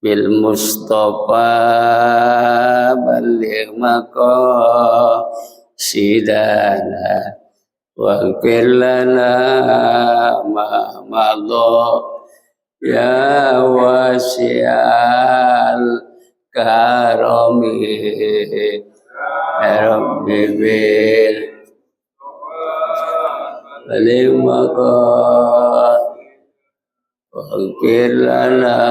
bil Mustafa balligh maqasidana waghfir lana ma madha ya wasi'al karami rabbi bil balligh waghfir lana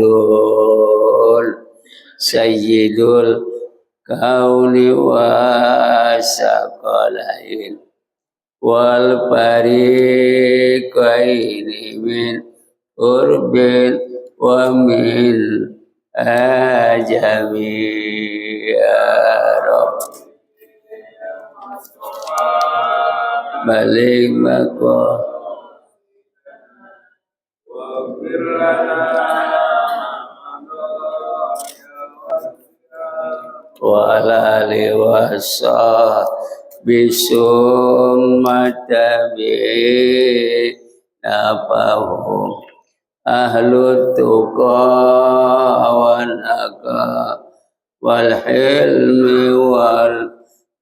Muhammadul Sayyidul Kauni wa Saqalain wal fariqaini min urbin wa min ajami ya Rabb balik maqam wa alihi wasahbihi summa tabi'in nafahum ahlut tuqa wa naqa wal hilmi wal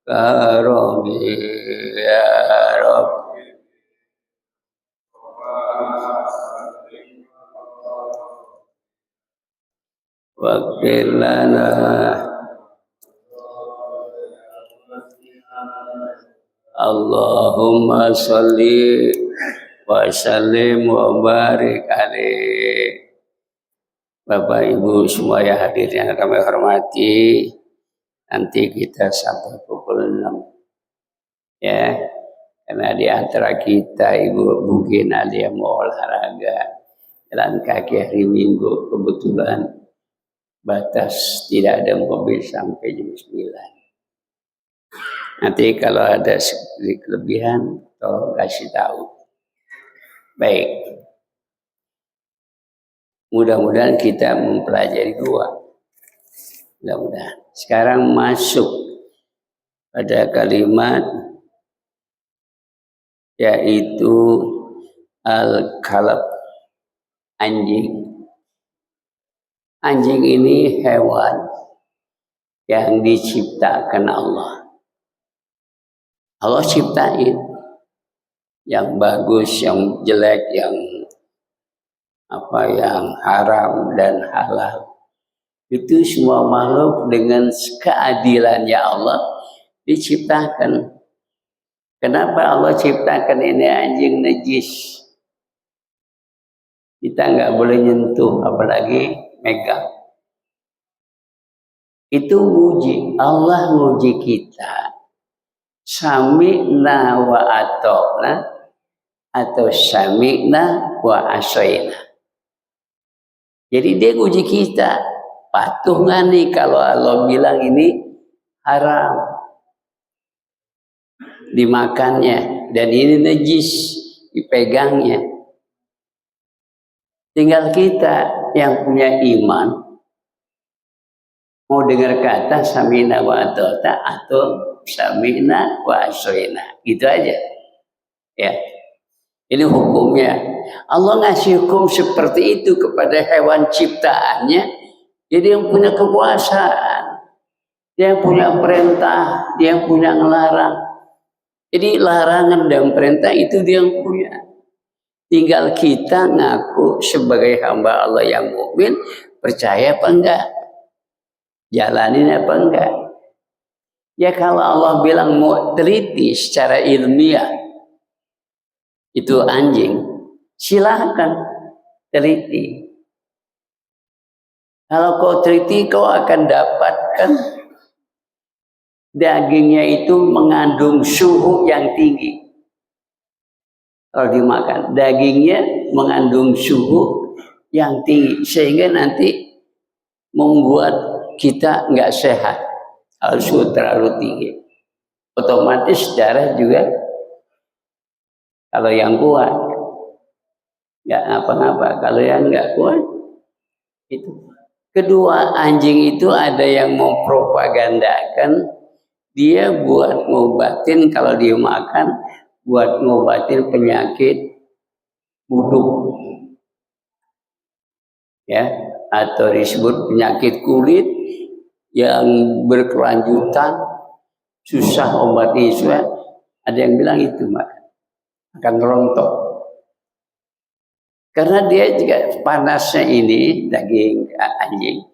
karami ya Rabb waghfir lana Allahumma sholli wa sallim wa barik alaihi. Bapak Ibu semua yang hadir yang kami hormati, nanti kita sampai pukul 6 ya, karena di antara kita Ibu mungkin ada yang mau olahraga jalan kaki hari Minggu, kebetulan batas tidak ada mobil sampai jam 9. Nanti kalau ada kelebihan tolong kasih tahu. Baik. Mudah-mudahan kita mempelajari dua. Mudah-mudahan. Sekarang masuk pada kalimat yaitu al-kalb, anjing. Anjing ini hewan yang diciptakan Allah. Allah ciptain yang bagus, yang jelek, yang yang haram dan halal. Itu semua makhluk dengan keadilannya Allah diciptakan. Kenapa Allah ciptakan ini anjing najis? Kita nggak boleh nyentuh, apalagi megang. Itu nguji, Allah nguji kita. Sami'na wa ata'na atau sami'na wa asaina. Jadi dia uji kita, patuh nggak nih kalau Allah bilang ini haram dimakannya dan ini najis dipegangnya. Tinggal kita yang punya iman mau dengar kata sami'na wa ata'na atau sami'na wa asaina, gitu aja ya. Ini hukumnya. Allah ngasih hukum seperti itu kepada hewan ciptaannya. Jadi yang punya kekuasaan, dia yang punya perintah, dia yang punya ngelarang. Jadi larangan dan perintah itu dia yang punya. Tinggal kita ngaku sebagai hamba Allah yang mukmin, percaya apa enggak, jalanin apa enggak. Ya kalau Allah bilang mau teliti secara ilmiah itu anjing, silahkan teliti. Kalau kau teliti kau akan dapatkan dagingnya itu mengandung suhu yang tinggi. Kalau dimakan dagingnya mengandung suhu yang tinggi sehingga nanti membuat kita nggak sehat. Suhu terlalu tinggi, otomatis darah juga kalau yang kuat nggak ngapa-ngapa, kalau yang nggak kuat itu. Kedua, anjing itu ada yang mempropagandakan dia buat ngobatin kalau dia makan buat ngobatin penyakit buduk, ya, atau disebut penyakit kulit yang berkelanjutan, susah obatnya. Ada yang bilang itu akan rontok. Karena dia juga panasnya ini, daging anjing,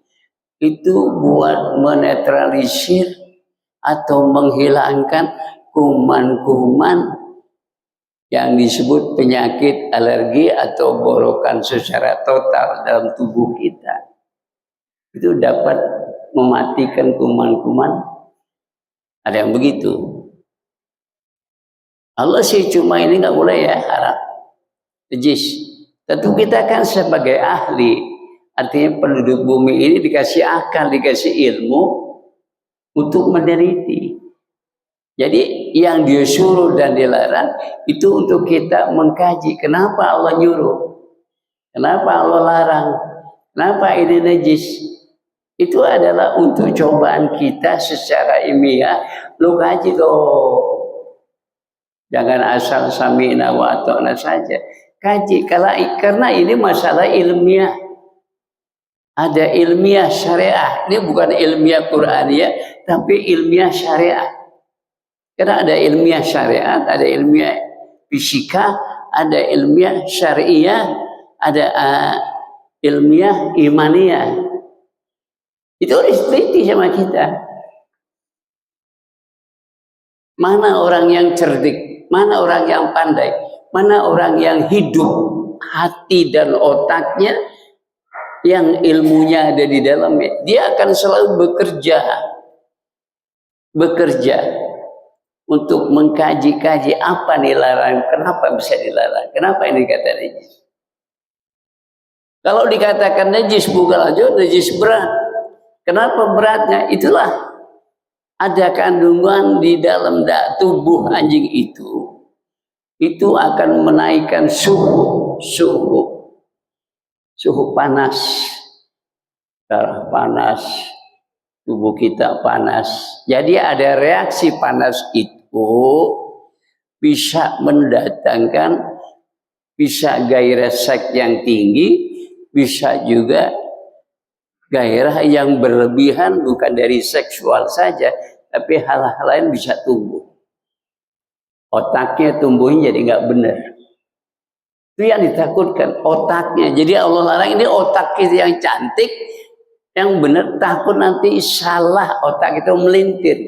itu buat menetralisir atau menghilangkan kuman-kuman yang disebut penyakit alergi atau borokan secara total dalam tubuh kita. Itu dapat mematikan kuman-kuman. Ada yang begitu. Allah sih cuma ini nggak boleh ya, haram. Najis. Tentu kita kan sebagai ahli, artinya penduduk bumi ini dikasih akal, dikasih ilmu untuk meneliti. Jadi yang disuruh dan dilarang itu untuk kita mengkaji. Kenapa Allah nyuruh? Kenapa Allah larang? Kenapa ini najis? Itu adalah untuk cobaan kita secara ilmiah. Lu kaji loh. Jangan asal sami'na wa ata'na saja. Kaji. Karena ini masalah ilmiah. Ada ilmiah syariah. Ini bukan ilmiah Qur'aniyah, tapi ilmiah syariah. Karena ada ilmiah syariat, ada ilmiah fisika, ada ilmiah syariah, ada ilmiah imaniyah. Itu harus teliti sama kita. Mana orang yang cerdik, mana orang yang pandai, mana orang yang hidup hati dan otaknya, yang ilmunya ada di dalamnya. Dia akan selalu bekerja untuk mengkaji-kaji apa dilarang, kenapa bisa dilarang, kenapa ini kata najis. Kalau dikatakan najis bukan aja najis berat. Kenapa beratnya? Itulah ada kandungan di dalam tubuh anjing itu akan menaikkan suhu panas, darah panas, tubuh kita panas. Jadi ada reaksi panas itu bisa mendatangkan, bisa gairah seks yang tinggi, bisa juga gairah yang berlebihan, bukan dari seksual saja, tapi hal-hal lain bisa tumbuh. Otaknya tumbuhnya jadi nggak benar. Itu yang ditakutkan, otaknya. Jadi Allah larang ini otak kita yang cantik, yang benar, takut nanti salah, otak itu melintir.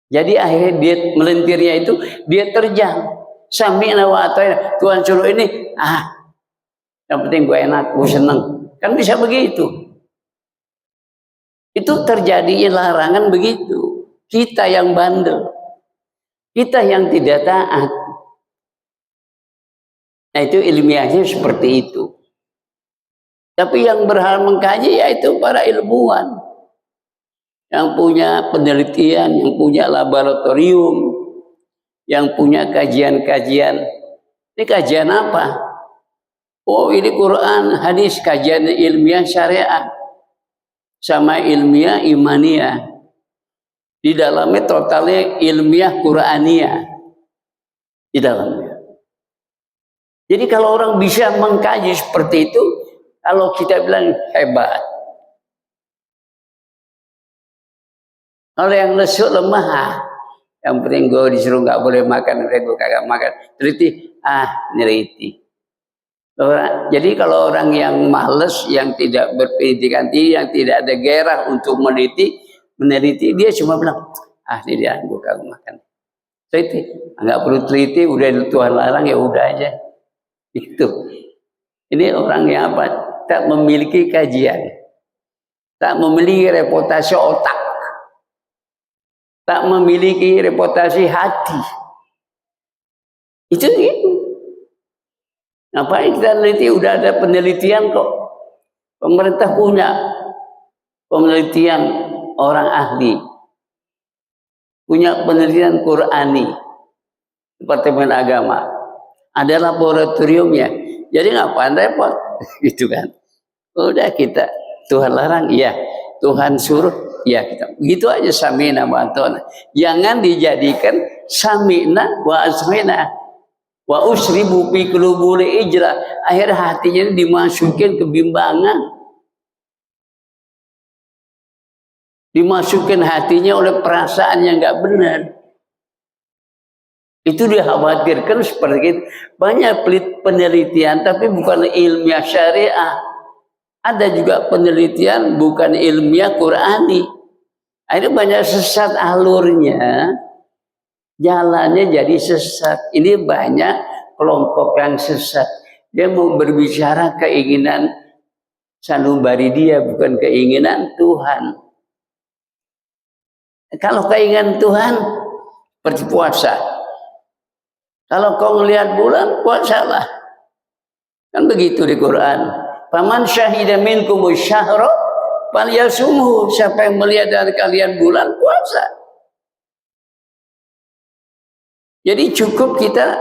Jadi akhirnya dia melintirnya itu, dia terjang. Sami'na wa ata'na, Tuhan suruh ini, yang penting gue enak, gue seneng. Kan bisa begitu. Itu terjadinya larangan begitu. Kita yang bandel. Kita yang tidak taat. Nah itu ilmiahnya seperti itu. Tapi yang berhak mengkaji yaitu para ilmuwan. Yang punya penelitian, yang punya laboratorium. Yang punya kajian-kajian. Ini kajian apa? Oh ini Quran, hadis, kajian ilmiah syariat. Sama ilmiah imaniyah. Di dalamnya totalnya ilmiah Quraniyah. Di dalamnya. Jadi kalau orang bisa mengkaji seperti itu, kalau kita bilang hebat. Kalau yang lesu lemah, yang penting gue disuruh nggak boleh makan, gue kagak makan. Teliti, neliti. Jadi kalau orang yang males, yang tidak berpendidikan tinggi, yang tidak ada gairah untuk meneliti, dia cuma bilang, ini dia, gue kagak makan. Teliti, nggak perlu teliti, udah Tuhan larang ya udah aja. Itu. Ini orang yang apa? Tak memiliki kajian, tak memiliki reputasi otak, tak memiliki reputasi hati. Itu gitu. Ngapain kita neliti? Udah ada penelitian kok. Pemerintah punya penelitian orang ahli, punya penelitian Qurani, Departemen Agama, ada laboratoriumnya. Jadi ngapain repot? Gitu kan. Udah kita, Tuhan larang, iya. Tuhan suruh, iya kita. Gitu aja sami'na wa ata'na. Jangan dijadikan sami'na wa asmina wa usribu fi qulubul ijra. Akhir hatinya dimasukin kebimbangan, dimasukin hatinya oleh perasaan yang nggak benar. Itu dikhawatirkan seperti itu. Banyak penelitian tapi bukan ilmiah syariah. Ada juga penelitian bukan ilmiah Qurani. Akhirnya banyak sesat alurnya, jalannya jadi sesat. Ini banyak kelompok yang sesat. Dia mau berbicara keinginan sanubari dia, bukan keinginan Tuhan. Kalau keinginan Tuhan seperti puasa. Kalau kau melihat bulan, puasalah. Kan begitu di Quran. Faman syahida minkumus syahra falyasumhu. Siapa yang melihat dari kalian bulan, puasa. Jadi cukup kita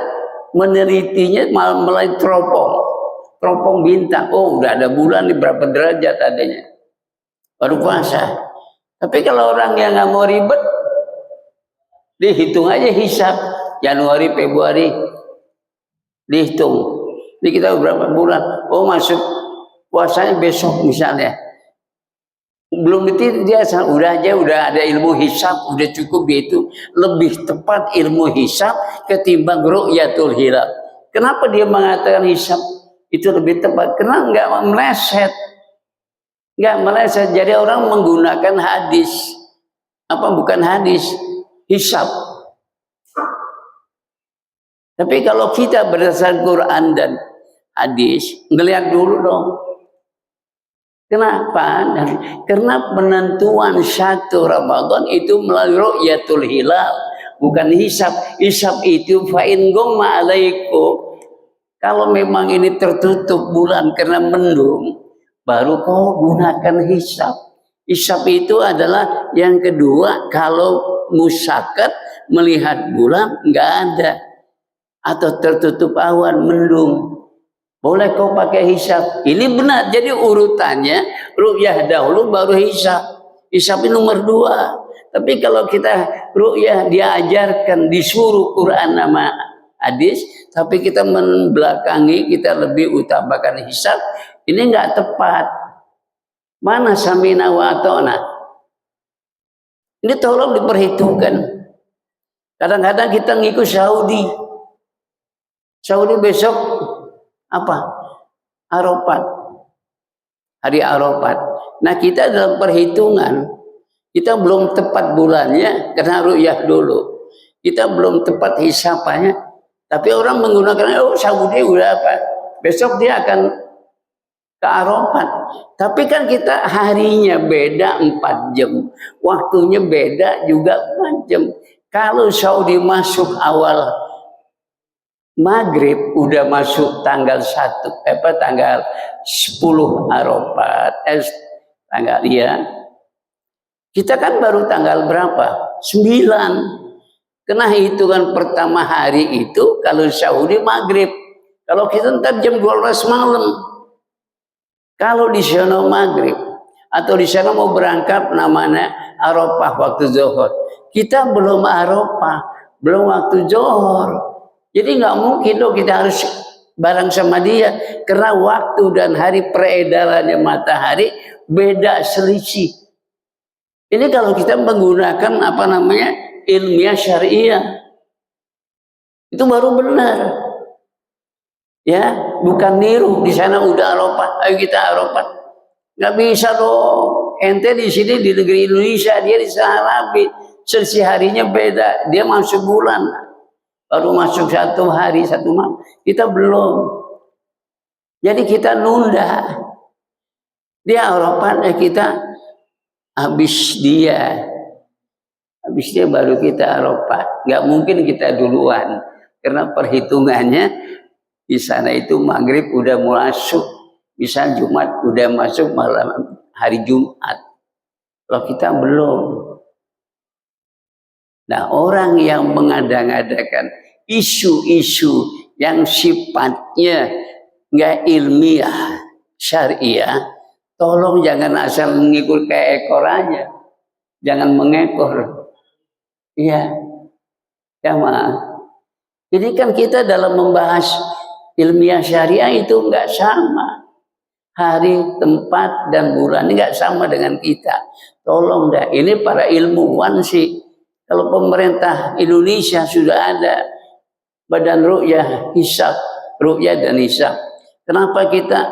menelitinya melalui teropong bintang. Oh, udah ada bulan di berapa derajat adanya, baru puasa. Tapi kalau orang yang nggak mau ribet, dihitung aja hisab Januari, Februari, dihitung. Ini kita berapa bulan? Oh, masuk puasanya besok misalnya. Belum itu dia udah ada ilmu hisab, udah cukup itu. Lebih tepat ilmu hisab ketimbang ru'yatul hilal. Kenapa dia mengatakan hisab itu lebih tepat? Karena nggak meleset. Nggak meleset. Jadi orang menggunakan hadis. Apa bukan hadis? Hisab. Tapi kalau kita berdasarkan Quran dan hadis, ngelihat dulu dong. Kenapa? Karena penentuan 1 Ramadan itu melalui ru'yatul hilal, bukan hisab. Hisab itu fa'in gomma alaikum. Kalau memang ini tertutup bulan karena mendung, baru kau gunakan hisab. Hisab itu adalah yang kedua, kalau musyakat melihat bulan nggak ada atau tertutup awan mendung, boleh kau pakai hisab. Ini benar. Jadi urutannya ru'yah dahulu baru hisab. Hisab ini nomor 2. Tapi kalau kita ru'yah diajarkan, disuruh Quran nama hadis, tapi kita membelakangi, kita lebih utamakan hisab, ini nggak tepat. Mana samina wa ata'na? Ini tolong diperhitungkan. Kadang-kadang kita ngikut Saudi. Saudi besok apa? Arafat. Hari Arafat. Nah, kita dalam perhitungan, kita belum tepat bulannya karena ru'yah dulu. Kita belum tepat hisapannya. Tapi orang menggunakan, oh Saudi udah apa? Besok dia akan ke Arafat. Tapi kan kita harinya beda 4 jam. Waktunya beda juga 4 jam. Kalau Saudi masuk awal Maghrib, udah masuk tanggal 10 Arafat, tanggal dia. Kita kan baru tanggal berapa? 9. Kena hitungan pertama hari itu kalau Saudi Maghrib. Kalau kita ntar jam 12 malam. Kalau di sana Maghrib atau di sana mau berangkat namanya Arafah waktu zuhur. Kita belum Arafah, belum waktu zuhur. Jadi nggak mungkin loh kita harus bareng sama dia karena waktu dan hari peredarannya matahari beda, selisih. Ini kalau kita menggunakan apa namanya ilmiah syariah itu baru benar. Ya, bukan niru. Di sana udah Arafah, ayo kita Arafah. Nggak bisa loh. Ente di sini di negeri Indonesia, dia di sana Arabi, selisih harinya beda. Dia masuk bulan, baru masuk 1 hari 1 malam. Kita belum. Jadi kita nunda. Dia Arafah, kita habis dia baru kita Arafah. Nggak mungkin kita duluan karena perhitungannya di sana itu Maghrib udah masuk, misal Jumat udah masuk malam hari Jumat. Kalau kita belum. Nah, orang yang mengada-ngadakan isu-isu yang sifatnya nggak ilmiah syariah, tolong jangan asal mengikut kayak ekor aja, jangan mengekor. Iya, Ya maaf. Ini kan kita dalam membahas ilmiah syariah itu nggak sama. Hari, tempat, dan bulan ini nggak sama dengan kita. Tolong dah, ini para ilmuwan sih. Kalau pemerintah Indonesia sudah ada badan ru'yah, hisab, ru'yah dan hisab. Kenapa kita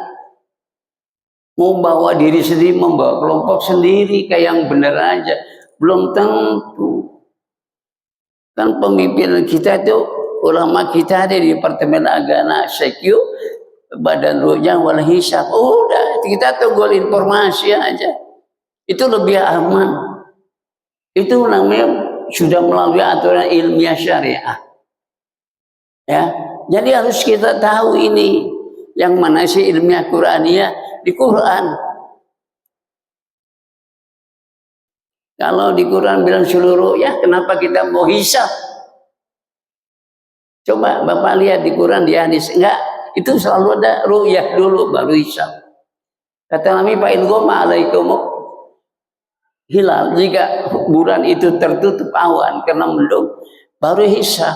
membawa diri sendiri, membawa kelompok sendiri kayak yang benar aja? Belum tentu. Kan pemimpin kita itu, ulama kita ada di Departemen Agama, Sekyu, Badan Ru'yah wal Hisab. Udah, kita tunggu informasi aja. Itu lebih aman. Itu namanya sudah melalui aturan ilmiah syariah. Ya, jadi harus kita tahu ini yang mana sih ilmiah Qur'aniyah di Quran. Kalau di Quran bilang seluruh ya, kenapa kita mau hisab? Coba Bapak lihat di Quran, di hadis, enggak, itu selalu ada ru'yah dulu baru hisab. Kata Nabi, fa in ghama alaikum hilal, jika bulan itu tertutup awan karena mendung, baru hisab.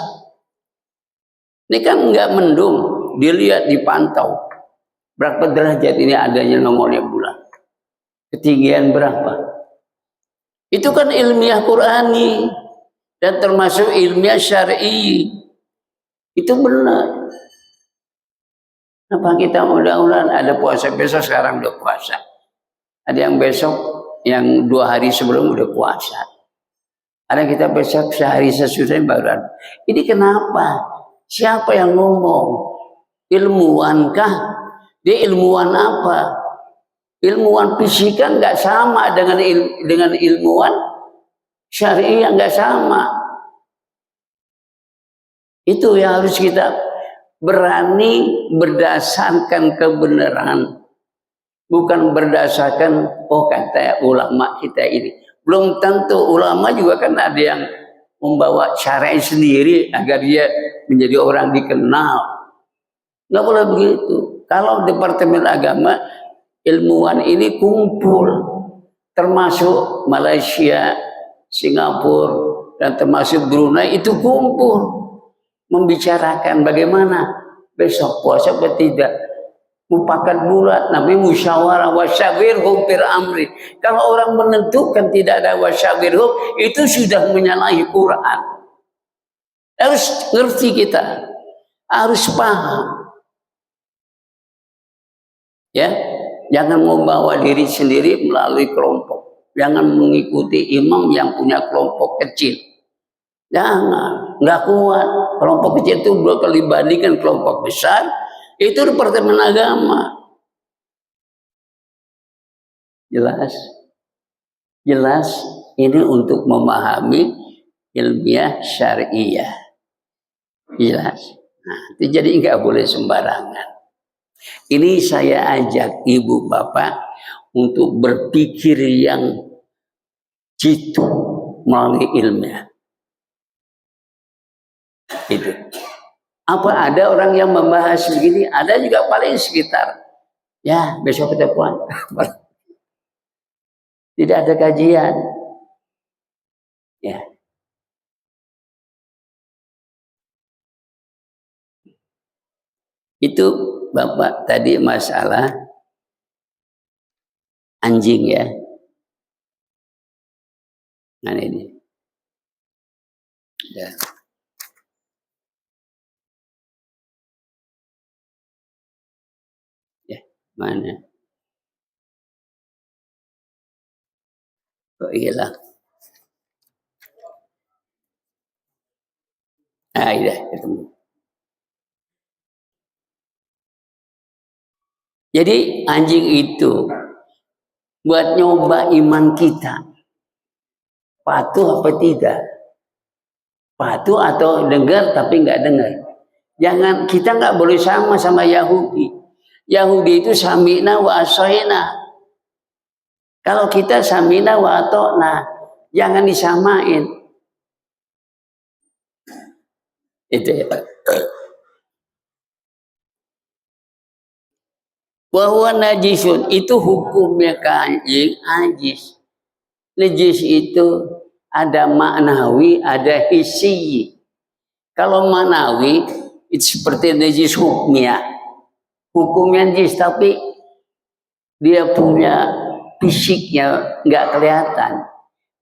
Ini kan enggak mendung, dilihat, dipantau. Berapa derajat ini adanya nomornya bulan? Ketinggian berapa? Itu kan ilmiah Qur'ani dan termasuk ilmiah syar'i. Itu benar. Apa kita mudah-mudahan ada puasa besok, sekarang udah puasa. Ada yang besok, yang 2 hari sebelum udah puasa. Ada kita besok sehari sesudah baru. Ini kenapa? Siapa yang ngomong? Ilmuwankah? Dia ilmuwan apa? Ilmuwan fisika nggak sama dengan ilmuwan syariah, nggak sama. Itu yang harus kita berani berdasarkan kebenaran, bukan berdasarkan oh kata ulama kita ini. Belum tentu, ulama juga kan ada yang membawa syariat sendiri agar dia menjadi orang dikenal. Nggak boleh begitu. Kalau Departemen Agama, ilmuwan ini kumpul, termasuk Malaysia, Singapura, dan termasuk Brunei, itu kumpul membicarakan bagaimana besok puasa atau tidak, mufakat bulat, namanya musyawarah, wasyawirhum fil amri. Kalau orang menentukan tidak ada wasyawirhum, itu sudah menyalahi Quran. Harus ngerti kita, harus paham. Ya, jangan membawa diri sendiri melalui kelompok. Jangan mengikuti imam yang punya kelompok kecil. Jangan, nggak kuat. Kelompok kecil itu 2 kali bandingkan kelompok besar. Itu Departemen Agama. Jelas? Jelas, ini untuk memahami ilmiah syariah. Jelas? Nah, itu jadi nggak boleh sembarangan. Ini saya ajak ibu bapak untuk berpikir yang jitu melalui ilmiah. Itu. Apa ada orang yang membahas begini? Ada juga paling sekitar. Ya, besok kita pulang. Tidak ada kajian. Ya. Itu Bapak tadi masalah anjing ya. Nah ini. Ya. Ya, mana? Kok hilang? Ah, iya, ketemu. Jadi anjing itu buat nyoba iman kita. Patuh apa tidak? Patuh atau dengar tapi nggak dengar. Jangan, kita nggak boleh sama Yahudi. Yahudi itu samina wa asoina. Kalau kita samina wa atona, jangan disamain. Itu ya Pak. Bahwa najisun itu hukumnya anjing najis. Najis itu ada maknawi, ada hissi. Kalau manawi itu seperti najis hukmiyah. Hukumnya najis tapi dia punya fisiknya nggak kelihatan.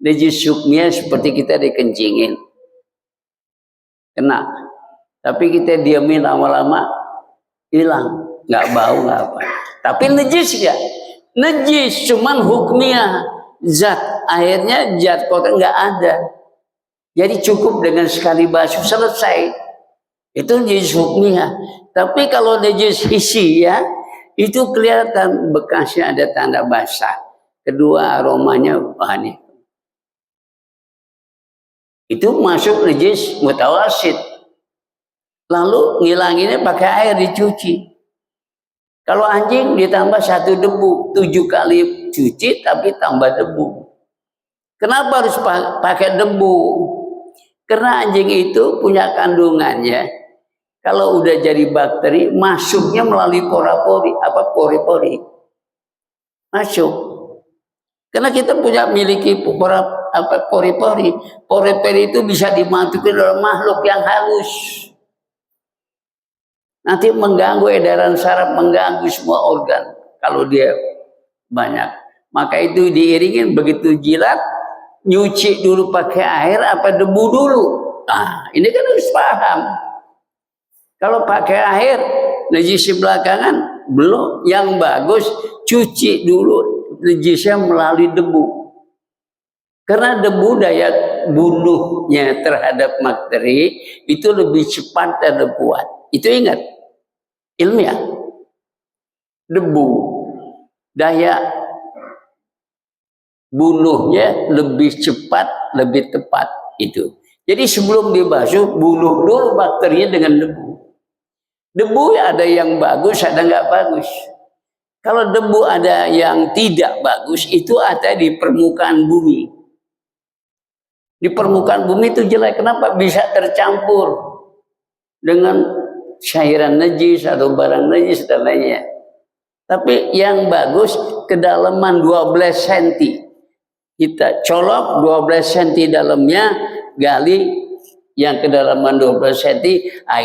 Najis hukmiyah seperti kita dikencingin. Kena. Tapi kita diamin lama-lama hilang. Nggak bau, nggak apa. Tapi najis ya. Najis cuman hukmiyah. Zat airnya, zat kotor nggak ada. Jadi cukup dengan sekali basuh selesai. Itu najis hukmiyah. Tapi kalau najis hisi ya, itu kelihatan bekasnya ada tanda basah. Kedua aromanya aneh. Itu masuk najis mutawasid. Lalu ngilanginnya pakai air dicuci. Kalau anjing ditambah 1 debu, 7 kali cuci tapi tambah debu. Kenapa harus pakai debu? Karena anjing itu punya kandungannya. Kalau udah jadi bakteri, masuknya melalui pori-pori. Masuk. Karena kita punya miliki pori-pori. Pori-pori itu bisa dimasukin dalam makhluk yang halus. Nanti mengganggu edaran saraf, mengganggu semua organ. Kalau dia banyak. Maka itu diiringin begitu jilat, nyuci dulu pakai air apa debu dulu. Nah, ini kan harus paham. Kalau pakai air, najis belakangan, belum. Yang bagus, cuci dulu najisnya melalui debu. Karena debu daya bunuhnya terhadap bakteri itu lebih cepat dan lebih kuat. Itu ingat, ilmiah. Debu, daya bunuhnya lebih cepat, lebih tepat itu. Jadi sebelum dibasuh, bunuh dulu bakterinya dengan debu. Debu ada yang bagus, ada nggak bagus. Kalau debu ada yang tidak bagus, itu ada di permukaan bumi. Di permukaan bumi itu jelek. Kenapa? Bisa tercampur dengan cairan najis atau barang najis dan lainnya. Tapi yang bagus kedalaman 12 cm. Kita colok 12 cm dalamnya, gali yang kedalaman 12 cm,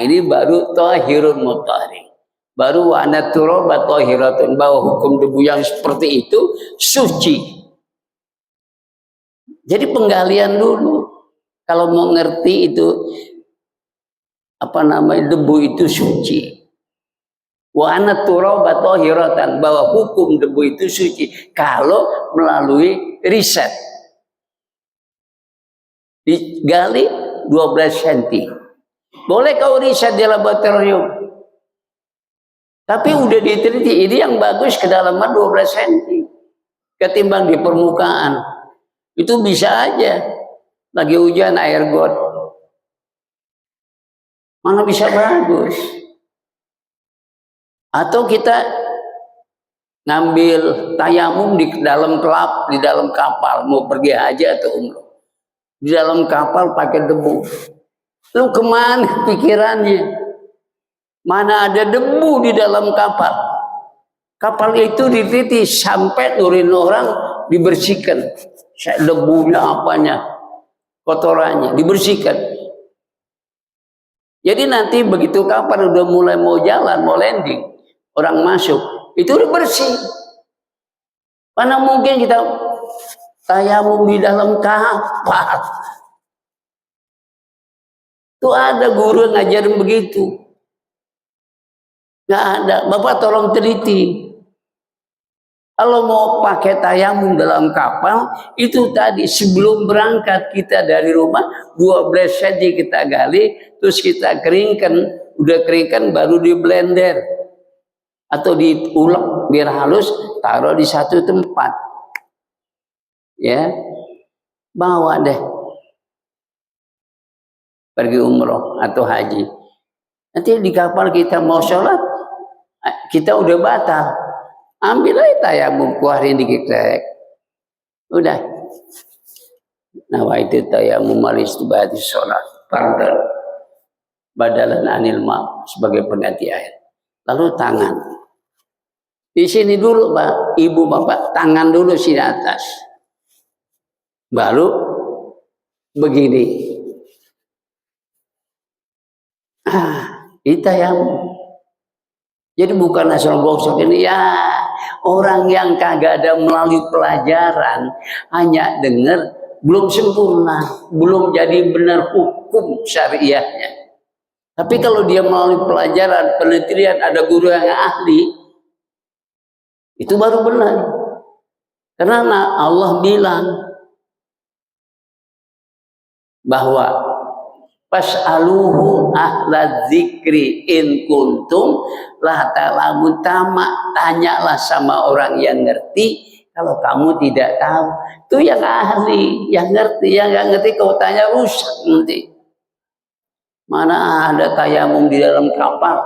ini baru tahirun mutahhari. Baru wa naturaba tahiratun, bahwa hukum debu yang seperti itu suci. Jadi penggalian dulu. Kalau mau ngerti itu debu itu suci. Wa naturaba tahiratan, bahwa hukum debu itu suci kalau melalui riset. Digali 12 cm. Boleh kau riset di laboratorium. Tapi udah diteliti, ini yang bagus kedalaman 12 cm. Ketimbang di permukaan. Itu bisa aja. Lagi hujan air got. Mana bisa bagus. Atau kita ngambil tayamum di dalam di dalam kapal. Mau pergi haji atau umroh. Di dalam kapal pakai debu. Lu kemana pikirannya? Mana ada debu di dalam kapal? Kapal itu diteliti sampai nurin orang dibersihkan. Debunya apanya, kotorannya dibersihkan. Jadi nanti begitu kapal udah mulai mau jalan, mau landing, orang masuk, itu udah bersih. Mana mungkin kita tayamum di dalam kapal? Tuh ada guru yang ngajarin begitu. Nggak ada. Bapak tolong teliti. Kalau mau pakai tayamum dalam kapal, itu tadi sebelum berangkat kita dari rumah, 12 cm kita gali, terus kita keringkan. Udah keringkan baru di blender. Atau diulek biar halus, taruh di satu tempat. Ya, bawa deh. Pergi umroh atau haji. Nanti di kapal kita mau sholat, kita udah batal. Ambil aja tayamum, keluarin dikit. Udah. Nah, itu tayamum al-istibati sholat. Fardal. Badalan anil ma' sebagai pengganti air. Lalu tangan. Di sini dulu, Pak, Ibu, Bapak, tangan dulu sini atas. Baru begini. Kita yang jadi bukan asal gosok ini ya, orang yang kagak ada melalui pelajaran hanya dengar belum sempurna, belum jadi benar hukum syariahnya. Tapi kalau dia melalui pelajaran, penelitian, ada guru yang ahli, itu baru benar. Karena Allah bilang bahwa fas'aluhu ahla dzikri in kuntum la ta'lamun, tanyalah sama orang yang ngerti kalau kamu tidak tahu. Itu yang ahli, yang ngerti. Yang nggak ngerti kau tanya rusak nanti. Mana ada tayamum di dalam kapal?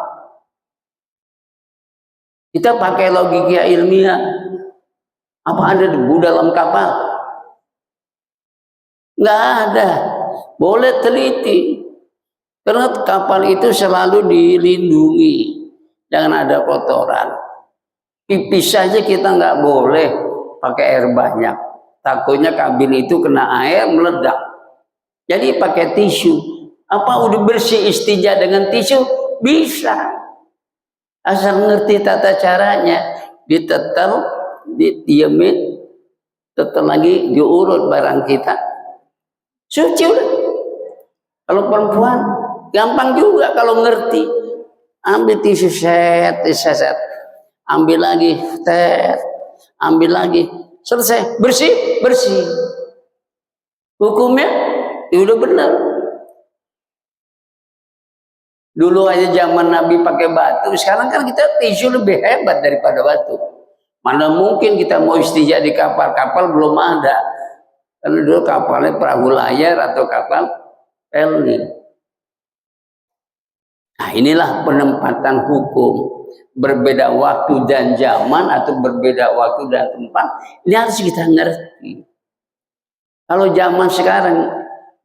Kita pakai logika ilmiah. Apa ada debu dalam kapal? Nggak ada. Boleh teliti. Karena kapal itu selalu dilindungi. Jangan ada kotoran. Pipis saja kita nggak boleh pakai air banyak. Takutnya kabin itu kena air meledak. Jadi pakai tisu. Apa udah bersih istinja dengan tisu? Bisa. Asal ngerti tata caranya. Ditetel, didiemin, tetel lagi diurut barang kita. Suci udah. Kalau perempuan gampang juga kalau ngerti. Ambil tisu set, ambil lagi, ambil lagi, selesai, bersih. Hukumnya ya udah benar. Dulu aja zaman Nabi pakai batu, sekarang kan kita tisu lebih hebat daripada batu. Mana mungkin kita mau istinja di kapal belum ada. Karena dulu kapalnya perahu layar atau kapal pelni. Nah inilah penempatan hukum. Berbeda waktu dan zaman atau berbeda waktu dan tempat. Ini harus kita ngerti. Kalau zaman sekarang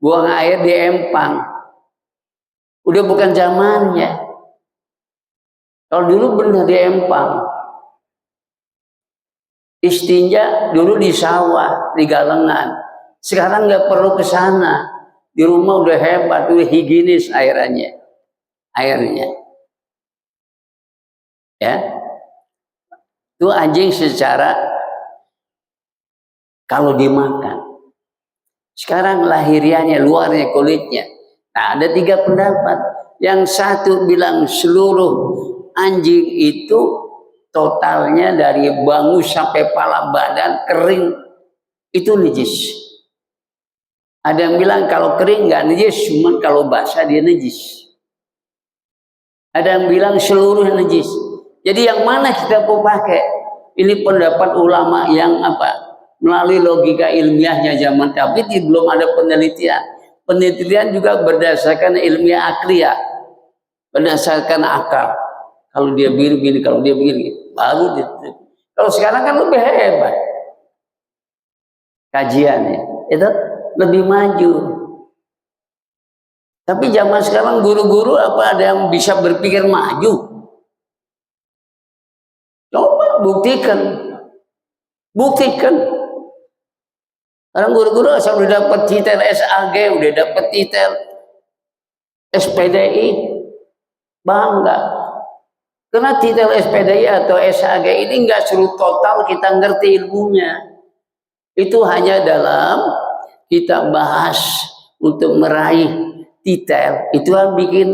buang air di empang, udah bukan zamannya. Kalau dulu benar di empang. Istinja dulu di sawah, di galengan. Sekarang nggak perlu ke sana. Di rumah udah hebat, udah higienis airnya. Ya. Itu anjing secara kalau dimakan. Sekarang lahiriannya, luarnya, kulitnya. Nah, ada 3 pendapat. Yang satu bilang seluruh anjing itu totalnya dari bangus sampai pala badan kering itu najis. Ada yang bilang kalau kering nggak najis, cuman kalau basah dia najis. Ada yang bilang seluruh najis. Jadi yang mana kita mau pakai? Ini pendapat ulama yang melalui logika ilmiahnya zaman tapi belum ada penelitian. Penelitian juga berdasarkan ilmiah akliyah, berdasarkan akal. Kalau dia begini, kalau dia begini, baru dia. Kalau sekarang kan lebih hebat kajiannya, itu lebih maju. Tapi zaman sekarang guru-guru ada yang bisa berpikir maju? Coba buktikan. Orang guru-guru asal udah dapat titel SAG, udah dapat titel SPDI, bangga. Karena titel SPDI atau SAG ini nggak seluruh total kita ngerti ilmunya. Itu hanya dalam kita bahas untuk meraih titel. Itu kan bikin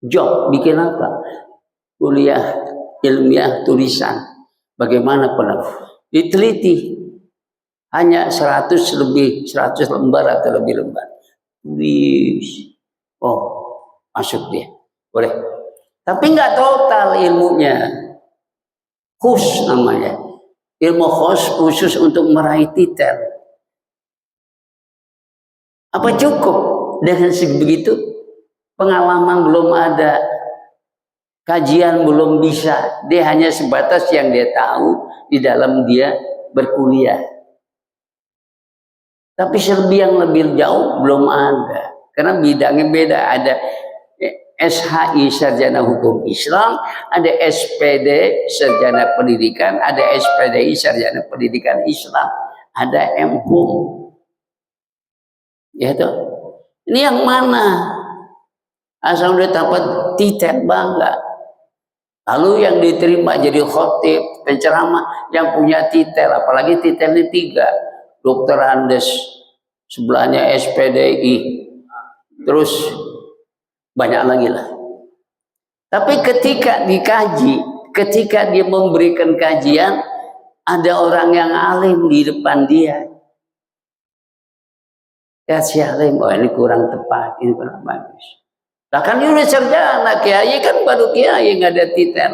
job, bikin apa? Kuliah ilmiah tulisan. Bagaimana diteliti. Hanya 100 lembar atau lebih lembar. Oh, masuk dia. Boleh. Tapi nggak total ilmunya. Namanya. Ilmu khusus untuk meraih titel. Apa cukup dengan sebegitu? Pengalaman belum ada. Kajian belum bisa. Dia hanya sebatas yang dia tahu di dalam dia berkuliah. Tapi yang lebih jauh belum ada. Karena bidangnya beda. Ada SHI Sarjana Hukum Islam, ada SPD Sarjana Pendidikan, ada SPDI Sarjana Pendidikan Islam, ada MHUM. Ya toh. Ini yang mana? Asal udah dapat titel bangga. Lalu yang diterima jadi khotib, penceramah yang punya titel, apalagi titelnya 3, Dokter Andes, sebelahnya SPDI, terus banyak lagi lah. Tapi ketika dikaji, ketika dia memberikan kajian, ada orang yang alim di depan dia. Ya si alim, oh ini kurang tepat, ini kurang bagus. Nah kan dia udah sarjana, kiai kan baru kiai, nggak ada titel.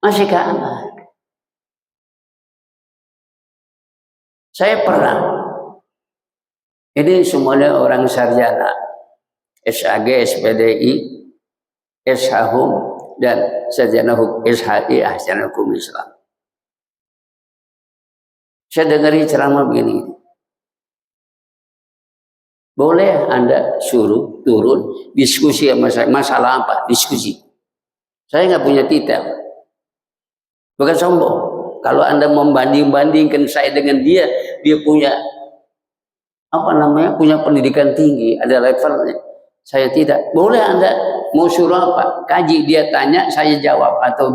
Masih kalah. Saya pernah, ini semuanya orang sarjana, SAG, SPDI, SHUM, dan sarjana hukum SHI, sarjana hukum Islam. Saya dengar ceramah begini, boleh Anda suruh turun diskusi sama saya, masalah apa? Diskusi. Saya nggak punya titel, bukan sombong. Kalau Anda membanding-bandingkan saya dengan dia punya apa namanya, punya pendidikan tinggi, ada levelnya. Saya tidak. Boleh Anda mau suruh apa? Kaji, dia tanya, saya jawab, atau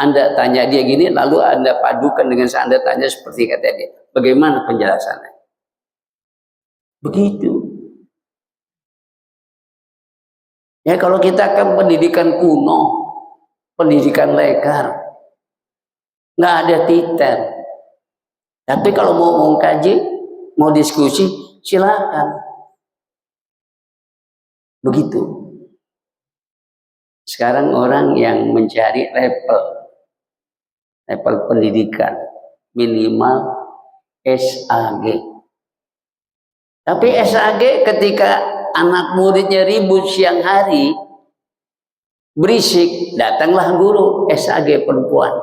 Anda tanya dia gini, lalu Anda padukan dengan Anda tanya seperti kata dia. Bagaimana penjelasannya? Begitu. Ya kalau kita kan pendidikan kuno, pendidikan lekar, nggak ada titel. Tapi kalau mau kaji, mau diskusi, silakan. Begitu. Sekarang orang yang mencari level pendidikan minimal SAG. Tapi SAG ketika anak muridnya ribut siang hari, berisik, datanglah guru SAG perempuan.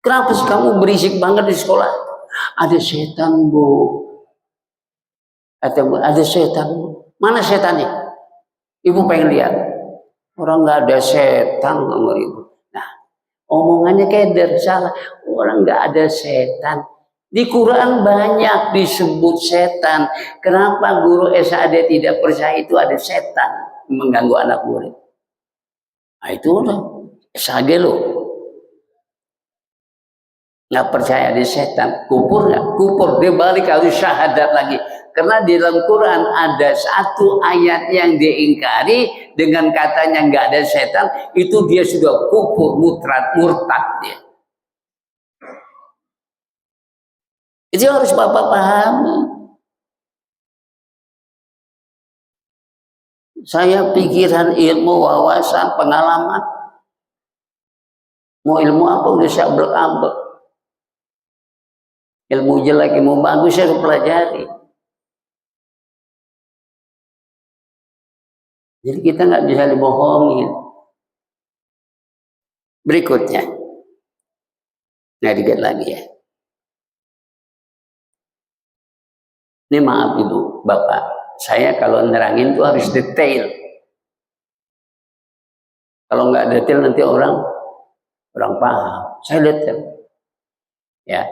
Kenapa sih kamu berisik banget di sekolah? Ada setan, Bu. Ada setan, Bu. Mana setannya? Ibu pengen lihat. Orang nggak ada setan ngomong ibu. Nah, omongannya keder, salah. Orang nggak ada setan. Di Quran banyak disebut setan. Kenapa guru SAD tidak percaya itu ada setan mengganggu anak murid? Nah itu udah SAG loh. Nggak percaya ada setan, kupur nggak? Kupur, dia balik harus syahadat lagi. Karena di dalam Quran ada satu ayat yang diingkari dengan katanya nggak ada setan, itu dia sudah kupur, murtad dia. Itu harus Bapak pahami. Saya pikiran, ilmu, wawasan, pengalaman. Mau ilmu apa udah saya ambek. Ilmu jelek, ilmu bagus saya pelajari. Jadi kita nggak bisa dibohongin. Berikutnya. Nah, dikit lagi ya. Ini maaf Ibu, Bapak. Saya kalau nerangin tuh harus detail. Kalau nggak detail nanti orang paham. Saya detail. Ya.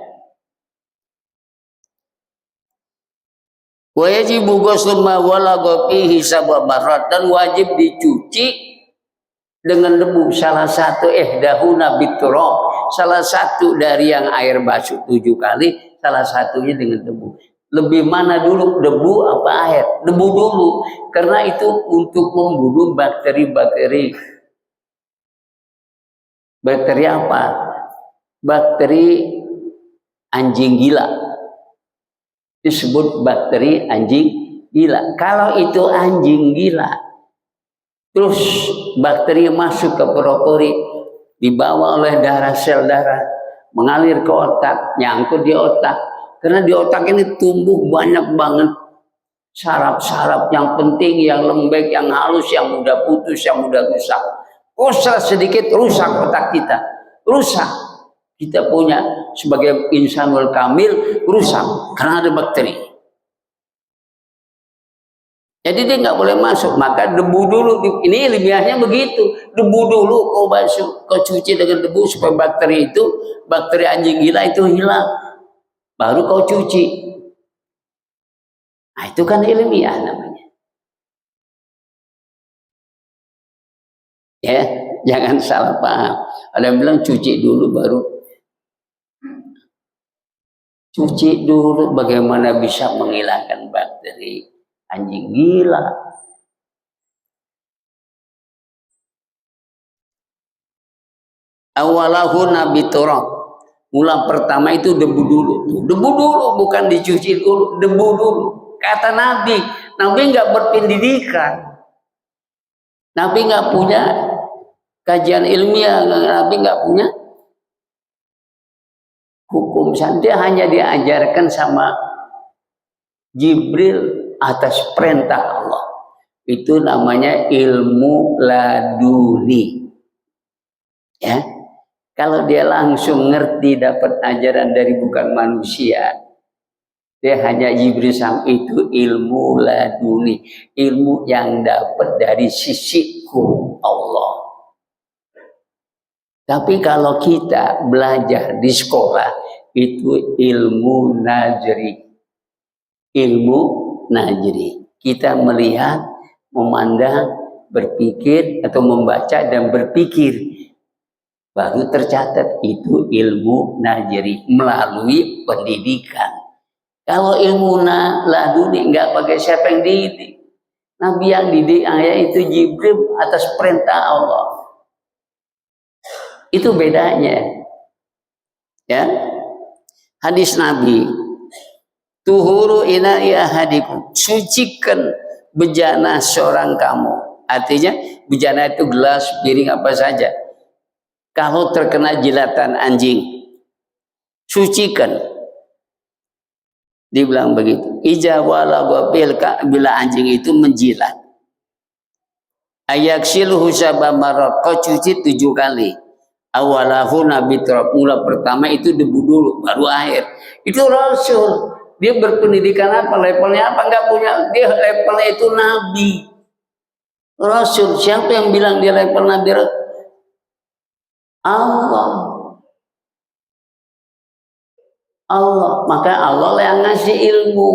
Wajibu ghuslu ma walagha fihi sab'a marrat, dan wajib dicuci dengan debu, salah satu ihdahuna biturab, salah satu dari yang air basuh 7 kali, salah satunya dengan debu. Lebih mana dulu, debu apa air? Debu dulu, karena itu untuk membunuh bakteri-bakteri. Bakteri apa? Bakteri anjing gila. Disebut bakteri anjing gila. Kalau itu anjing gila, terus bakteri masuk ke pori-pori, dibawa oleh darah, sel darah, mengalir ke otak, nyangkut di otak. Karena di otak ini tumbuh banyak banget saraf-saraf yang penting, yang lembek, yang halus, yang mudah putus, yang mudah rusak. Kosa sedikit rusak otak kita, rusak. Kita punya sebagai insanul kamil rusak karena ada bakteri. Jadi dia nggak boleh masuk. Maka debu dulu. Ini ilmiahnya begitu. Debu dulu kau basuh, kau cuci dengan debu supaya bakteri itu, bakteri anjing gila itu hilang. Baru kau cuci. Nah, itu kan ilmiah namanya. Ya, jangan salah paham. Ada yang bilang cuci dulu baru. Cuci dulu bagaimana bisa menghilangkan bakteri. Anjing gila. Awalahu nabi turab. Mula pertama itu debu dulu. Debu dulu, bukan dicuci dulu. Debu dulu. Kata Nabi. Nabi nggak berpendidikan. Nabi nggak punya kajian ilmiah. Nabi nggak punya hukum. Dia hanya diajarkan sama Jibril atas perintah Allah. Itu namanya ilmu laduni. Ya, kalau dia langsung ngerti dapat ajaran dari bukan manusia, dia hanya Jibril sang itu ilmu laduni, ilmu yang dapat dari sisiku Allah. Tapi kalau kita belajar di sekolah itu ilmu najri. Ilmu najri. Kita melihat, memandang, berpikir atau membaca dan berpikir. Baru tercatat itu ilmu najri melalui pendidikan. Kalau ilmu laduni nggak pakai siapa yang didik. Nabi yang didik itu Jibril atas perintah Allah. Itu bedanya. Ya. Hadis Nabi, tuhuru ina'i ahadikum, sucikan bejana seorang kamu. Artinya bejana itu gelas, piring apa saja. Kalau terkena jilatan anjing, sucikan. Dibilang begitu. Ijawala wabila bila anjing itu menjilat. Ayaksiluhu sabamarat, kau cuci 7 kali. Awalahu nabi turab, mula pertama itu debu dulu, baru air. Itu Rasul. Dia berpendidikan apa? Levelnya apa? Enggak punya. Dia levelnya itu Nabi. Rasul. Siapa yang bilang dia level Nabi? Allah. Allah. Maka Allah yang ngasih ilmu.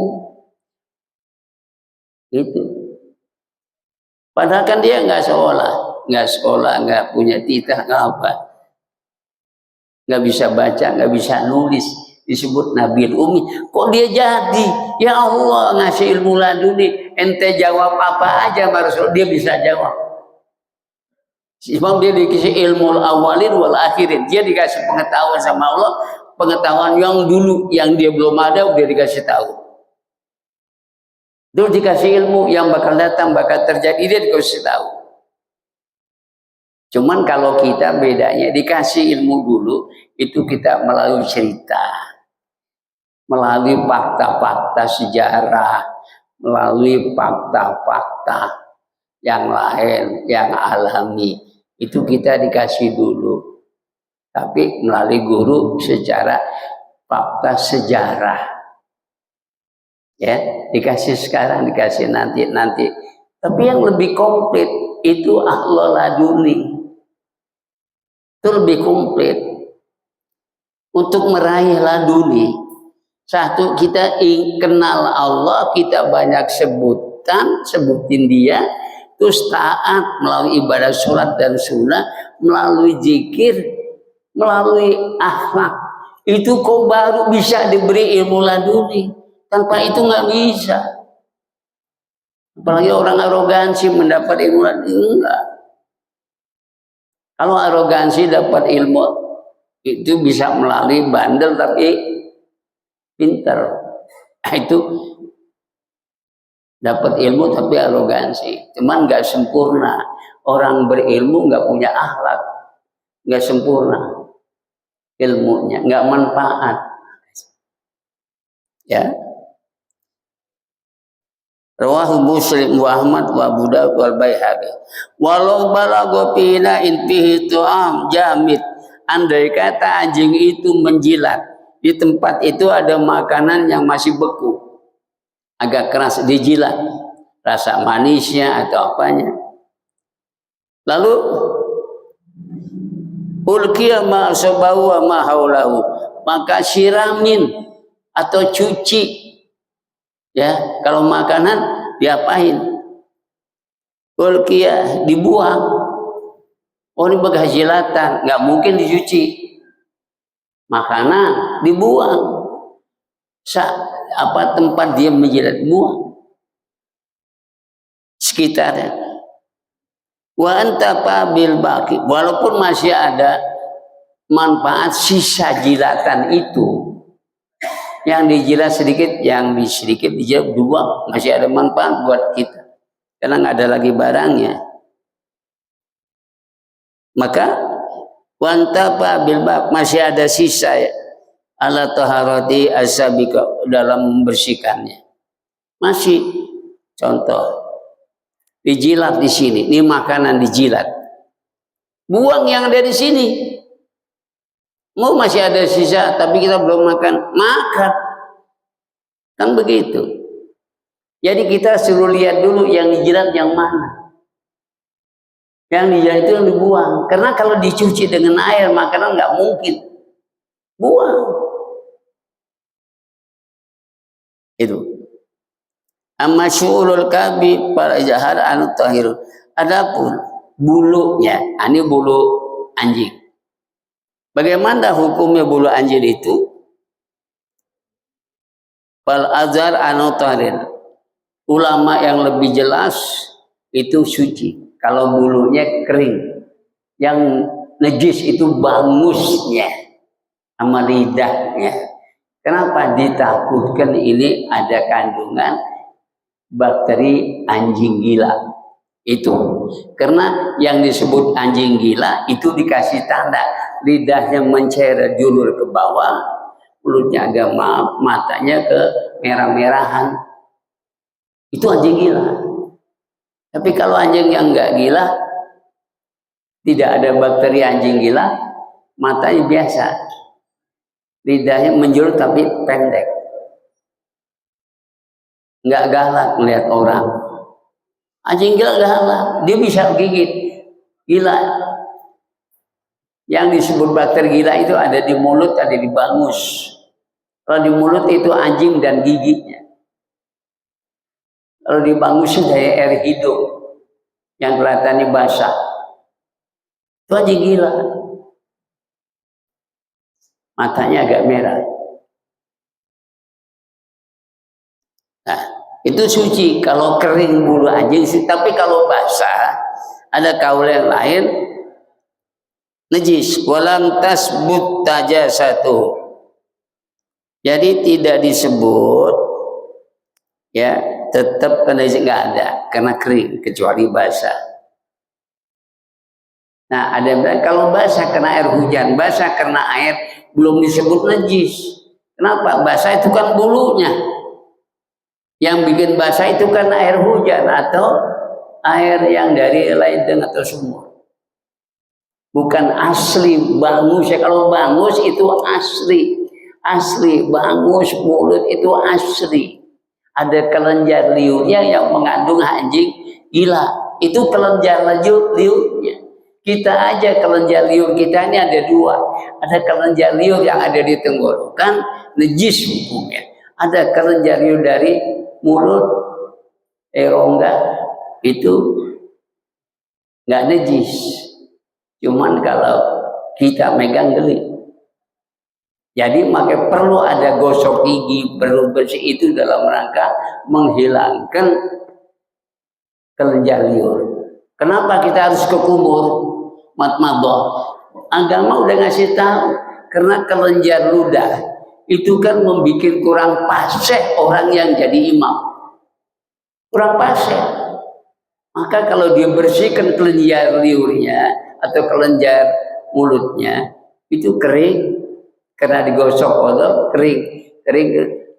Itu. Padahal kan dia nggak sekolah, nggak punya titah, nggak apa. Nggak bisa baca, nggak bisa nulis, disebut Nabi Umi. Kok dia jadi? Ya Allah ngasih ilmu laduni, ente jawab apa aja Rasul, dia bisa jawab. Sebab dia dikasih ilmu awalin wal akhirin, dia dikasih pengetahuan sama Allah, pengetahuan yang dulu, yang dia belum ada, dia dikasih tahu. Dulu dikasih ilmu yang bakal datang, bakal terjadi, dia dikasih tahu. Cuman kalau kita bedanya dikasih ilmu dulu, itu kita melalui cerita, melalui fakta-fakta sejarah, melalui fakta-fakta yang lain, yang alami, itu kita dikasih dulu. Tapi melalui guru secara fakta sejarah. Ya, dikasih sekarang, dikasih nanti. Tapi yang lebih komplit itu ahlul laduni. Itu lebih komplit. Untuk meraih laduni, satu kita kenal Allah, kita banyak sebutin dia, terus taat melalui ibadah sholat dan sunnah, melalui zikir, melalui akhlak. Itu kau baru bisa diberi ilmu laduni. Tanpa itu nggak bisa. Apalagi orang arogansi mendapat ilmu laduni, enggak. Kalau arogansi dapat ilmu itu bisa melalui bandel tapi pintar. Itu dapat ilmu tapi arogansi. Cuman nggak sempurna. Orang berilmu nggak punya akhlak, nggak sempurna ilmunya, nggak manfaat. Ya. Rawahu Muslim wa Ahmad wa Abu Dawud wal Baihaqi. Walau balagha fina intihi tu'am jamid. Andai kata anjing itu menjilat, di tempat itu ada makanan yang masih beku, agak keras dijilat, rasa manisnya atau apanya. Lalu ulqiya ma sabahu wa ma haulahu, maka siramin atau cuci Ya, kalau makanan diapain? Ulkiyah, dibuang. Oh, ini bekas jilatan, nggak mungkin dicuci. Makanan dibuang. Tempat dia menjilat, buang. Sekitarnya. Wa anta bil baqi, walaupun masih ada manfaat sisa jilatan itu, yang dijilat sedikit, yang sedikit dijilat dua, masih ada manfaat buat kita karena nggak ada lagi barangnya. Maka wantapa bil baq, masih ada sisa ya, ala taharati asabika, dalam membersihkannya masih. Contoh dijilat di sini, ini makanan dijilat, buang yang ada di sini. Mau masih ada sisa tapi kita belum makan, makan. Kan begitu. Jadi kita suruh lihat dulu yang dijilat yang mana. Yang dijilat itu yang dibuang. Karena kalau dicuci dengan air makanan nggak mungkin. Buang. Itu. Amma syu'ulul kabi para jahar anu tahir. Adapun bulunya, ini bulu anjing. Bagaimana hukumnya bulu anjing itu? Fal azhar anu tahir. Ulama yang lebih jelas itu suci kalau bulunya kering. Yang najis itu bangusnya sama lidahnya. Kenapa? Ditakutkan ini ada kandungan bakteri anjing gila. Itu karena yang disebut anjing gila itu dikasih tanda lidahnya mencair julur ke bawah, mulutnya agak maaf, matanya ke merah-merahan. Itu anjing gila. Tapi kalau anjing yang enggak gila, tidak ada bakteri anjing gila, matanya biasa, lidahnya menjulur tapi pendek, nggak galak melihat orang. Anjing gila galak, dia bisa gigit. Gila. Yang disebut bakteri gila itu ada di mulut, ada di bangus. Kalau di mulut itu anjing dan giginya. Kalau di bangus itu dari air hidung yang kelihatannya basah. Itu anjing gila. Matanya agak merah. Nah, itu suci kalau kering bulu anjing, tapi kalau basah ada kaul yang lain najis. Walam tasbut tajasatu, jadi tidak disebut ya, tetap kena nggak ada karena kering kecuali basah. Nah, ada yang bilang kalau basah kena air hujan, basah kena air, belum disebut najis. Kenapa? Basah itu kan bulunya. Yang bikin basah itu kan air hujan atau air yang dari ledeng atau sumur. Bukan asli bangus ya. Kalau bangus itu asli bangus mulut itu asli. Ada kelenjar liurnya yang mengandung anjing gila. Itu kelenjar liurnya. Kita aja kelenjar liur kita ini ada dua. Ada kelenjar liur yang ada di tenggorokan, najis hukumnya. Ada kelenjar liur dari mulut, rongga, itu nggak najis. Cuman kalau kita megang geli. Jadi makanya perlu ada gosok gigi, perlu bersih itu dalam rangka menghilangkan kelenjar liur. Kenapa kita harus ke kubur? Matmadah. Agama udah ngasih tahu, karena kelenjar ludah itu kan membuat kurang paseh orang yang jadi imam. Kurang paseh. Maka kalau dia bersihkan kelenjar liurnya atau kelenjar mulutnya itu kering, karena digosok odol kering.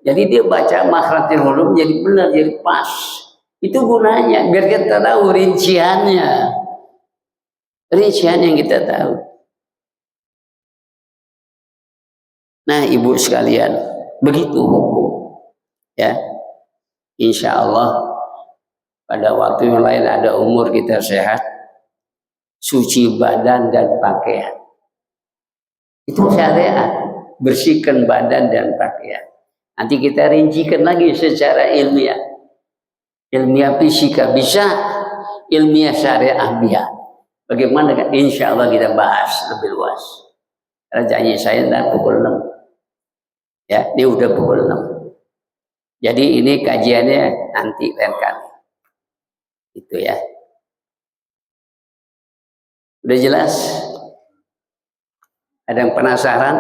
Jadi dia baca makhratil huruf jadi benar, jadi pas. Itu gunanya biar kita tahu rinciannya. Rincian yang kita tahu. Nah, ibu sekalian, begitu hukum. Ya, insya Allah pada waktu yang lain ada umur kita sehat, suci badan dan pakaian. Itu syariat, bersihkan badan dan pakaian. Nanti kita rincikan lagi secara ilmiah. Ilmiah fisika bisa, ilmiah syariah biar. Bagaimana kan? Insya Allah kita bahas lebih luas. Karena janji saya nanti pukul 6. Ya, ini udah pukul 6. Jadi ini kajiannya nanti lain kali. Itu ya. Udah jelas? Ada yang penasaran?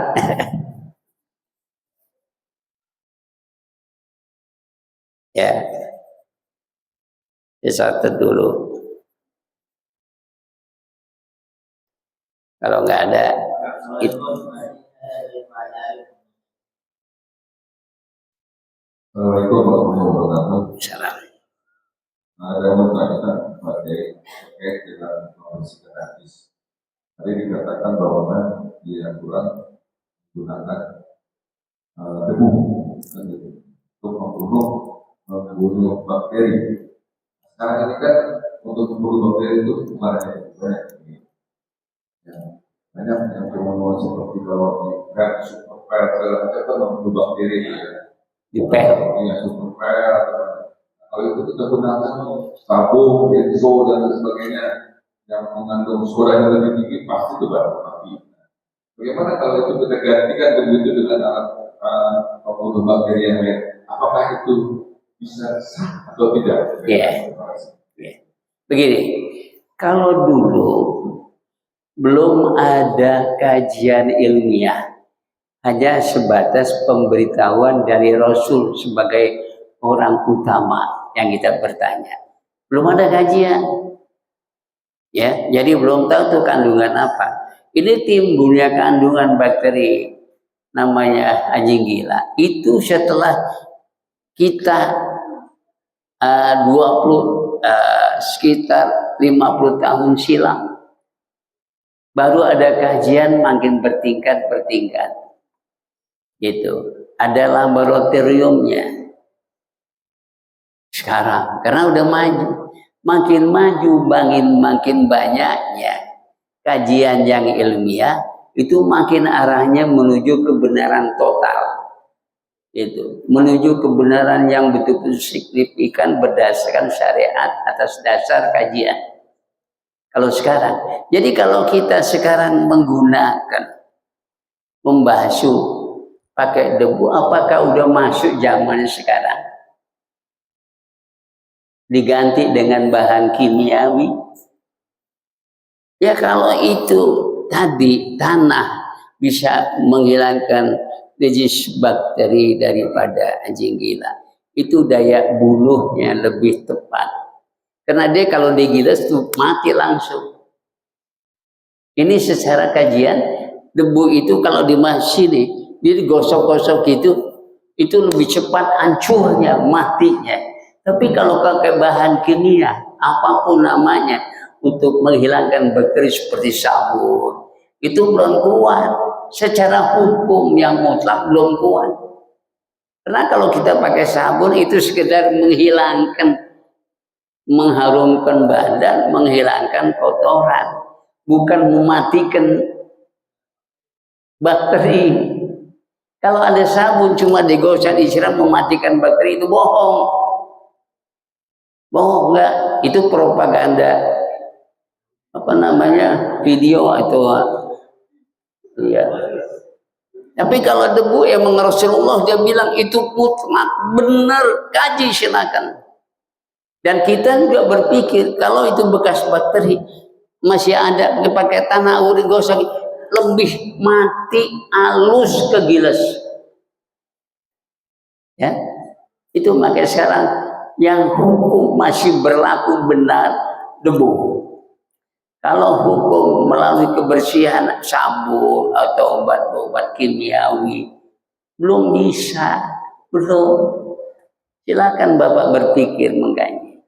Ya. Satu dulu. Kalau nggak ada itu. Assalamualaikum warahmatullahi wabarakatuh. Salam. Ada yang bertanya terkait dengan membersihkan hadis. Tadi dikatakan bahwa di Al-Quran menggunakan debu untuk membunuh bakteri. Sekarang ini kan untuk membunuh bakteri itu banyak yang bermanfaat seperti kalau di super segala macam kan membunuh bakteri di pel. Iya, super. Kalau itu kita gunakan sabun, benzo dan sebagainya yang mengandung soda yang lebih tinggi pasti itu baru mati. Bagaimana kalau itu kita gantikan begitu dengan alat pembunuh bakteri yang lain? Apakah itu bisa sah atau tidak? Ya. Begini, kalau dulu belum ada kajian ilmiah, hanya sebatas pemberitahuan dari Rasul sebagai orang utama yang kita bertanya. Belum ada kajian. Ya, jadi belum tahu tuh kandungan apa. Ini timbulnya kandungan bakteri namanya anjing gila. Itu setelah kita sekitar 50 tahun silam. Baru ada kajian makin bertingkat. Gitu. Ada laboratoriumnya sekarang karena udah maju, makin maju makin banyaknya kajian yang ilmiah itu makin arahnya menuju kebenaran total, itu menuju kebenaran yang betul-betul signifikan berdasarkan syariat atas dasar kajian. Kalau sekarang, jadi kalau kita sekarang menggunakan membasuh pakai debu, apakah udah masuk zaman sekarang? Diganti dengan bahan kimiawi? Ya kalau itu tadi tanah bisa menghilangkan najis bakteri daripada anjing gila, itu daya bunuhnya lebih tepat. Karena dia kalau digilas tuh mati langsung. Ini secara kajian, debu itu kalau dimasih nih, dia digosok-gosok gitu, itu lebih cepat hancurnya, matinya. Tapi kalau pakai bahan kimia, apapun namanya, untuk menghilangkan bakteri seperti sabun, itu belum kuat. Secara hukum yang mutlak belum kuat. Karena kalau kita pakai sabun itu sekedar menghilangkan, mengharumkan badan, menghilangkan kotoran, bukan mematikan bakteri. Kalau ada sabun cuma digosok disiram mematikan bakteri, itu bohong. Bohong enggak? Itu propaganda video atau iya. Tapi kalau debu emang Rasulullah dia bilang itu mutlak benar, kaji silakan. Dan kita juga berpikir kalau itu bekas bakteri masih ada dipakai tanah urin gosok lebih mati halus kegiles. Ya. Itu makanya sekarang yang hukum masih berlaku benar debu. Kalau hukum melalui kebersihan sabun atau obat-obat kimiawi belum bisa, belum. Silakan Bapak berpikir mengkaji.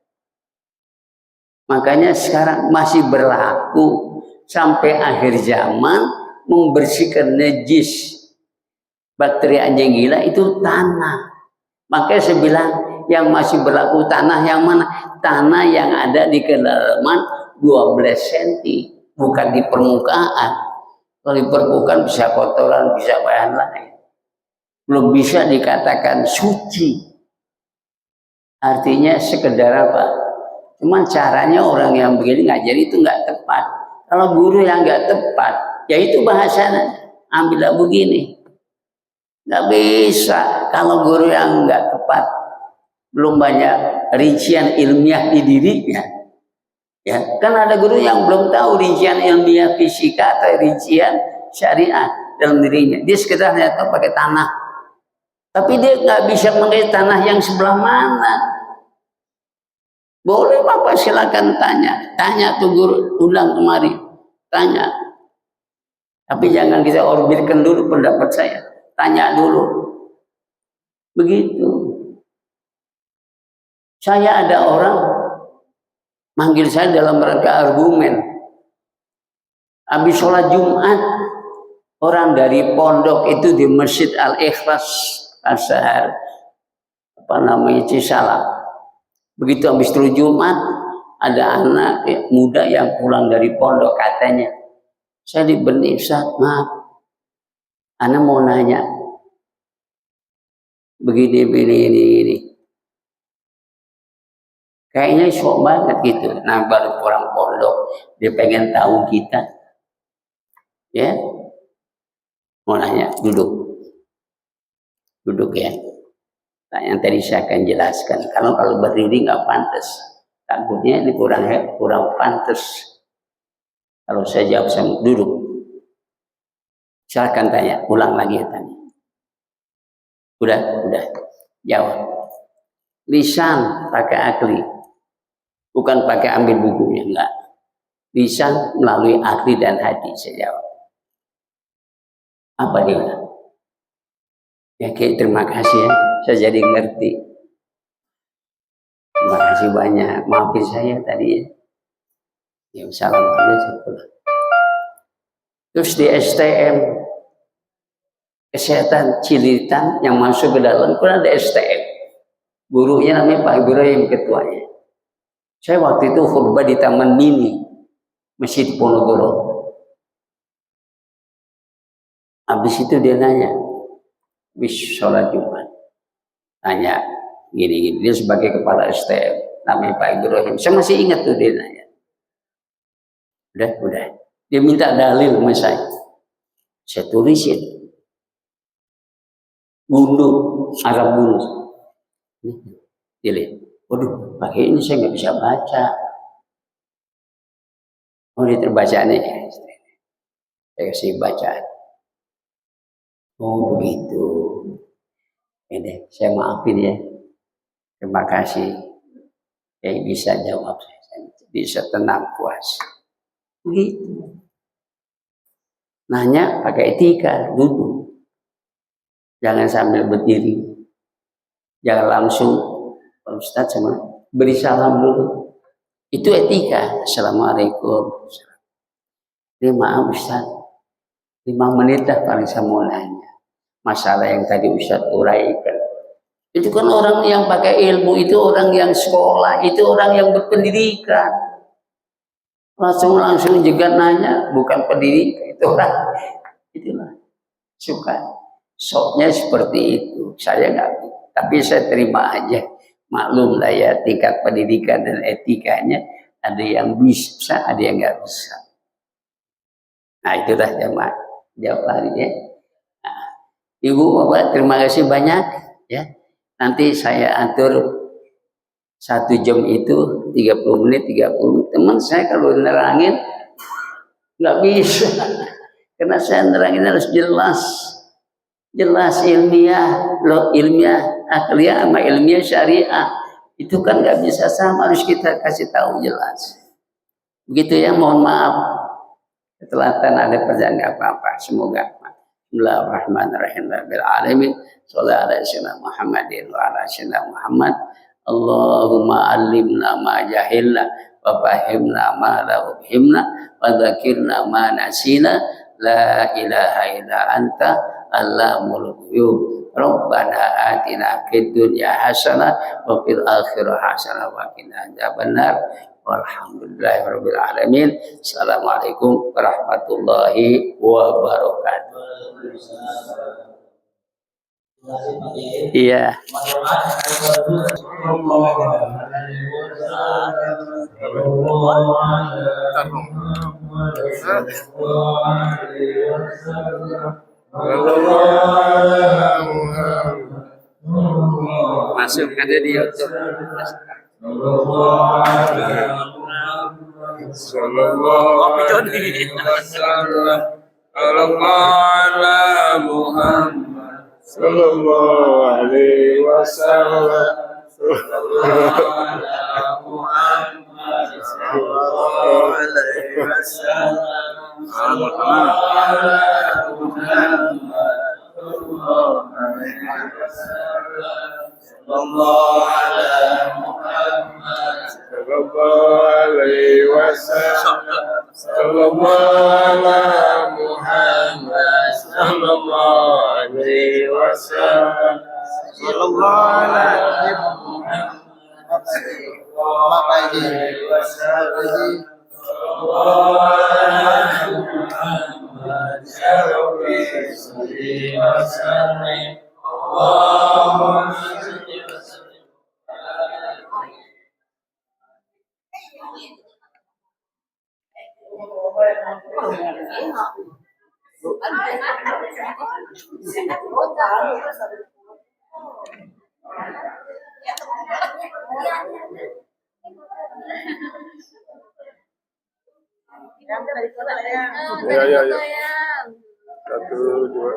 Makanya sekarang masih berlaku sampai akhir zaman membersihkan najis bakteri anjing gila itu tanah. Makanya saya bilang yang masih berlaku tanah yang mana? Tanah yang ada di kedalaman 12 cm, bukan di permukaan. Kalau di permukaan bisa kotoran, bisa bahan lain. belum bisa dikatakan suci. Artinya sekedar apa? Cuman caranya orang yang begini ngajari itu nggak tepat. Kalau guru yang nggak tepat, ya itu bahasanya ambillah begini. Nggak bisa kalau guru yang nggak tepat, belum banyak rincian ilmiah di dirinya. Ya, kan ada guru yang belum tahu rincian ilmiah fisika atau rincian syariah dalam dirinya. Dia sekedar hanya tahu pakai tanah. Tapi dia nggak bisa mengenai tanah yang sebelah mana. Boleh Bapak silakan tanya tuh guru, ulang kemari, tanya. Tapi jangan kita orbitkan dulu pendapat saya, tanya dulu. Begitu. Saya ada orang manggil saya dalam rangka argumen. Habis sholat Jumat, orang dari pondok itu di Masjid Al-Ikhlas Azhar, Cisalak. Begitu habis sholat Jumat, ada anak muda yang pulang dari pondok, katanya, saya dibenih, Ustaz, maaf, anak mau nanya, begini, ini. Kayaknya sok banget gitu. Nah, baru orang pondok, dia pengen tahu kita. Ya, mau nanya, duduk ya. Nah, yang tadi saya akan jelaskan. Kalau berdiri nggak pantas, takutnya ini kurang pantas. Kalau saya jawab, saya duduk. Silakan tanya, ulang lagi ya tanya. Udah, jawab. Lisan pakai akli, bukan pakai ambil bukunya, enggak. Lisan melalui akli dan hati, saya jawab. Apa dia? Ya, terima kasih ya, saya jadi ngerti. Terima kasih banyak, maafin saya tadi ya. Ya, assalamualaikum. Terus di STM, kesehatan cilitan yang masuk ke dalam, pun ada STM. Gurunya namanya Pak Ibrahim, ketuanya. Saya waktu itu khutbah di Taman Mini, Masjid Ponorogo. Habis itu dia nanya, habis sholat Jumat, tanya gini. Dia sebagai kepala STM, namanya Pak Ibrahim. Saya masih ingat tuh dia nanya. Udah. Dia minta dalil sama saya. Saya tulisin. Bulu, Arab bulu. Dia lihat, waduh, pakai ini saya nggak bisa baca. Oh, dia terbaca nih. Saya kasih bacaan. Oh, begitu. Ini saya maafin ya. Terima kasih. Bisa jawab saya. Bisa tenang, puas. Begitu. Nanya pakai etika, duduk. Jangan sambil berdiri. Jangan langsung, Pak Ustadz sama beri salam dulu. Itu etika. Assalamualaikum. Ini maaf Ustadz, 5 menit dah paling saya mau nanya. Masalah yang tadi Ustadz uraikan. Itu kan orang yang pakai ilmu, itu orang yang sekolah, itu orang yang berpendidikan. Langsung juga nanya, bukan pendidikan, itu orang. Itulah suka. Soknya seperti itu. Saya nggak, tapi saya terima aja. Maklum lah ya, tingkat pendidikan dan etikanya ada yang bisa, ada yang nggak bisa. Nah, itulah jemaah jawab hari ya. Nah, Ibu Bapak terima kasih banyak ya. Nanti saya atur 1 jam itu 30 menit 30. Teman saya kalau nerangin nggak bisa. Karena saya nerangin harus jelas ilmiah, akliyah sama ilmiah syariah. Itu kan nggak bisa sama, harus kita kasih tahu jelas. Begitu ya, mohon maaf. Ketelatan ada perjalanan nggak apa-apa. Semoga. Bismillahirrahmanirrahim. Rabbil alamin. Shallallahu alaihi wasallam Muhammadin wa ala sayyidina Muhammad. Allahumma alimna ma jahilna wa fahimna ma la ubhimna wa dzakirna ma nasina. La ilaha illa anta Allahul ghuyub. Rabbana atina fid dunya hasanah wa fil akhirati hasanah wa qina adzabannar. Walhamdulillahirabbil alamin. Assalamualaikum warahmatullahi wabarakatuh. Iya. Masuk ada di YouTube. Kopi Joni. Sallallahu alaihi wasallam. Ya. Satu, dua.